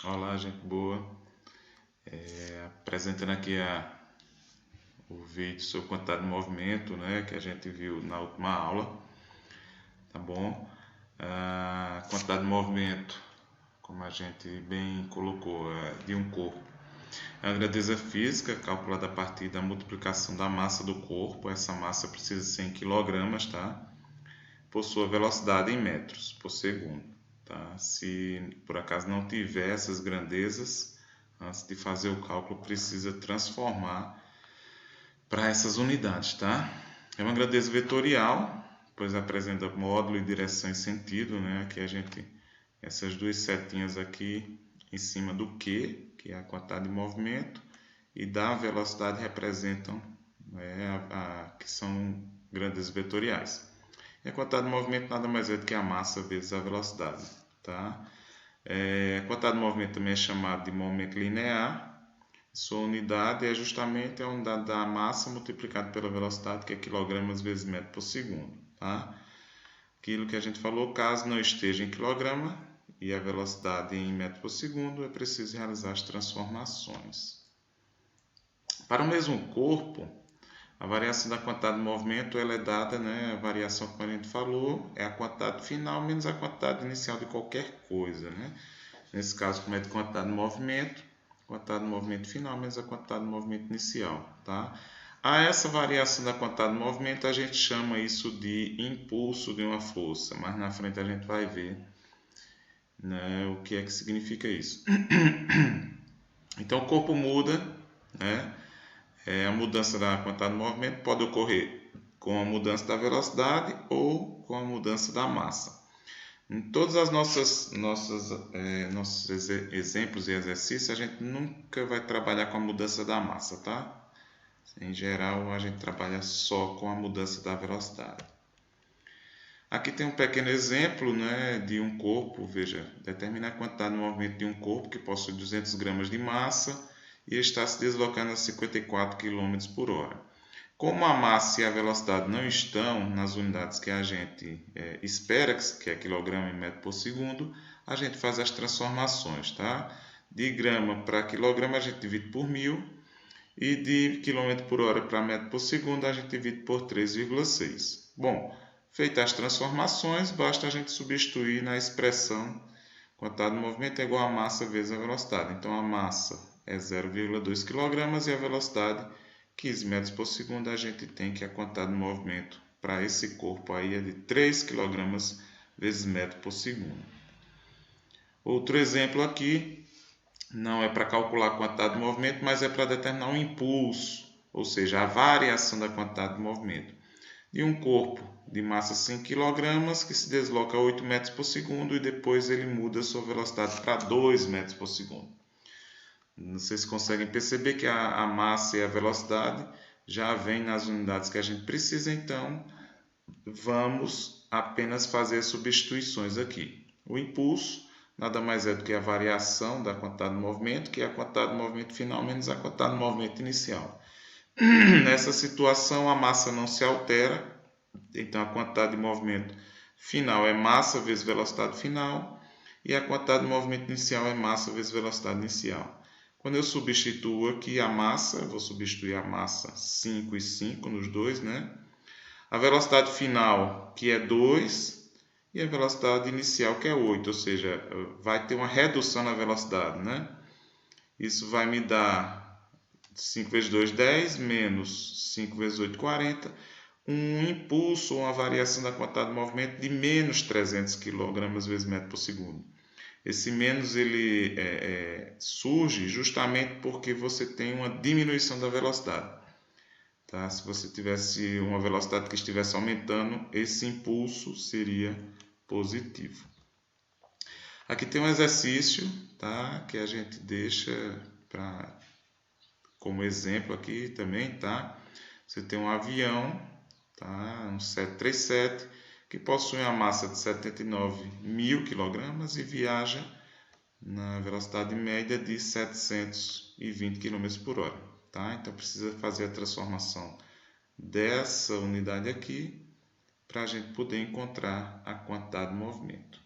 Olá, gente boa. Apresentando aqui o vídeo sobre quantidade de movimento, né, que a gente viu na última aula, tá bom? A quantidade de movimento, como a gente bem colocou, de um corpo. É uma grandeza física calculada a partir da multiplicação da massa do corpo. Essa massa precisa ser em quilogramas, tá? Por sua velocidade em metros por segundo. Tá? Se por acaso não tiver essas grandezas, antes de fazer o cálculo precisa transformar para essas unidades. Tá? É uma grandeza vetorial, pois apresenta módulo e direção e sentido. Né? Aqui a gente, essas duas setinhas aqui em cima do Q, que é a quantidade de movimento, e da velocidade representam, que são grandezas vetoriais. E a quantidade de movimento nada mais é do que a massa vezes a velocidade. Tá? A quantidade de movimento também é chamada de momento linear. Sua unidade é justamente a unidade da massa multiplicada pela velocidade, que é quilogramas vezes metro por segundo. Tá? Aquilo que a gente falou, caso não esteja em quilograma e a velocidade em metro por segundo, é preciso realizar as transformações. Para o mesmo corpo, a variação da quantidade de movimento ela é dada, né? A variação, como a gente falou, é a quantidade final menos a quantidade inicial de qualquer coisa. Né? Nesse caso, como é de quantidade de movimento final menos a quantidade de movimento inicial. Tá? A essa variação da quantidade de movimento, a gente chama isso de impulso de uma força. Mas na frente a gente vai ver, né, o que é que significa isso. Então, o corpo muda, né? A mudança da quantidade de movimento pode ocorrer com a mudança da velocidade ou com a mudança da massa. Em todos os nossos exemplos e exercícios, a gente nunca vai trabalhar com a mudança da massa, tá? Em geral, a gente trabalha só com a mudança da velocidade. Aqui tem um pequeno exemplo, né, de um corpo. Veja, determina a quantidade de movimento de um corpo que possui 200 gramas de massa e está se deslocando a 54 km por hora. Como a massa e a velocidade não estão nas unidades que a gente espera, que é quilograma e metro por segundo, a gente faz as transformações. Tá? De grama para quilograma a gente divide por 1000 e de quilômetro por hora para metro por segundo a gente divide por 3,6. Bom, feitas as transformações, basta a gente substituir na expressão quantidade de movimento é igual a massa vezes a velocidade. Então, a massa é 0,2 kg e a velocidade 15 metros por segundo. A gente tem que a quantidade de movimento para esse corpo aí é de 3 kg vezes metro por segundo. Outro exemplo aqui, não é para calcular a quantidade de movimento, mas é para determinar um impulso, ou seja, a variação da quantidade de movimento de um corpo de massa 5 kg que se desloca a 8 metros por segundo e depois ele muda sua velocidade para 2 metros por segundo. Vocês conseguem perceber que a massa e a velocidade já vêm nas unidades que a gente precisa, então vamos apenas fazer substituições aqui. O impulso nada mais é do que a variação da quantidade de movimento, que é a quantidade de movimento final menos a quantidade de movimento inicial. Nessa situação, a massa não se altera, então a quantidade de movimento final é massa vezes velocidade final e a quantidade de movimento inicial é massa vezes velocidade inicial. Quando eu substituo aqui a massa, vou substituir a massa 5 e 5 nos dois, né? A velocidade final, que é 2, e a velocidade inicial, que é 8, ou seja, vai ter uma redução na velocidade, né? Isso vai me dar 5 vezes 2, 10, menos 5 vezes 8, 40, um impulso ou uma variação da quantidade de movimento de menos 300 kg vezes metro por segundo. Esse menos ele surge justamente porque você tem uma diminuição da velocidade. Tá? Se você tivesse uma velocidade que estivesse aumentando, esse impulso seria positivo. Aqui tem um exercício, tá? Que a gente deixa como exemplo aqui também. Tá? Você tem um avião, tá? Um 737, que possui uma massa de 79.000 kg e viaja na velocidade média de 720 km por hora. Tá? Então precisa fazer a transformação dessa unidade aqui para a gente poder encontrar a quantidade de movimento.